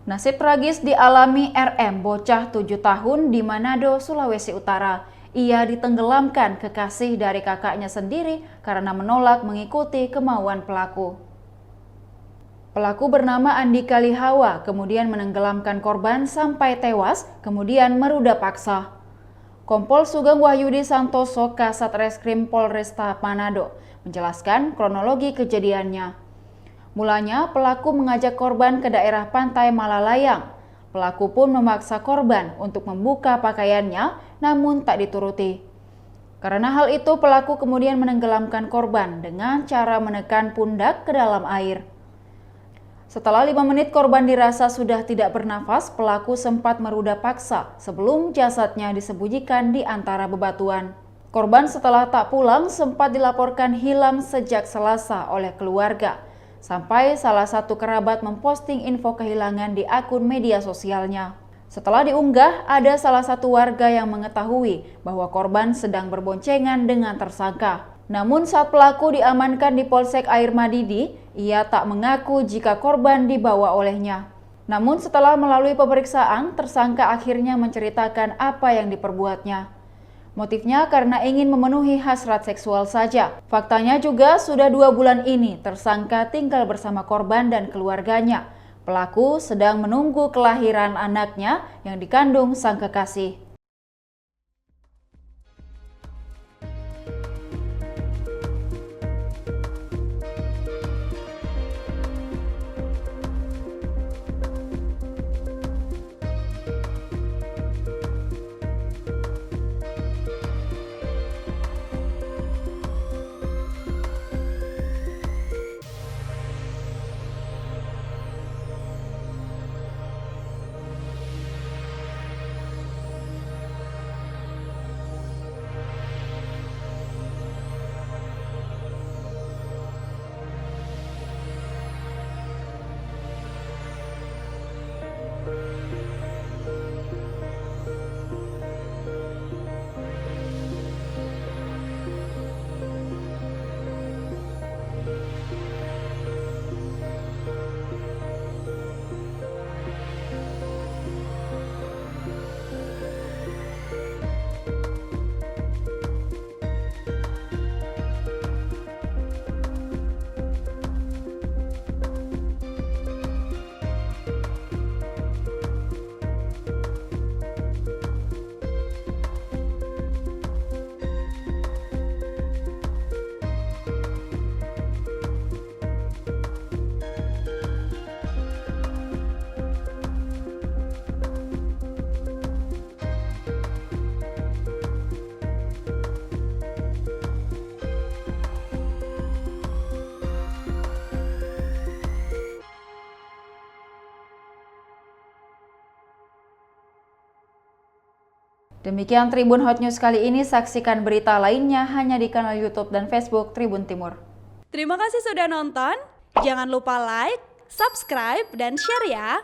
Nasib tragis dialami RM, bocah 7 tahun di Manado, Sulawesi Utara. Ia ditenggelamkan kekasih dari kakaknya sendiri karena menolak mengikuti kemauan pelaku. Pelaku bernama Andika Lihawa kemudian menenggelamkan korban sampai tewas, kemudian meruda paksa. Kompol Sugeng Wahyudi Santoso, Kasat Reskrim Polresta Manado, menjelaskan kronologi kejadiannya. Mulanya, pelaku mengajak korban ke daerah pantai Malalayang. Pelaku pun memaksa korban untuk membuka pakaiannya, namun tak dituruti. Karena hal itu, pelaku kemudian menenggelamkan korban dengan cara menekan pundak ke dalam air. Setelah 5 menit korban dirasa sudah tidak bernafas, pelaku sempat meruda paksa sebelum jasadnya disembunyikan di antara bebatuan. Korban setelah tak pulang sempat dilaporkan hilang sejak Selasa oleh keluarga. Sampai salah satu kerabat memposting info kehilangan di akun media sosialnya. Setelah diunggah, ada salah satu warga yang mengetahui bahwa korban sedang berboncengan dengan tersangka. Namun saat pelaku diamankan di Polsek Air Madidi, ia tak mengaku jika korban dibawa olehnya. Namun setelah melalui pemeriksaan, tersangka akhirnya menceritakan apa yang diperbuatnya. Motifnya karena ingin memenuhi hasrat seksual saja. Faktanya juga sudah 2 bulan ini tersangka tinggal bersama korban dan keluarganya. Pelaku sedang menunggu kelahiran anaknya yang dikandung sang kekasih. Demikian Tribun Hot News kali ini, saksikan berita lainnya hanya di kanal YouTube dan Facebook Tribun Timur. Terima kasih sudah nonton, jangan lupa like, subscribe, dan share ya!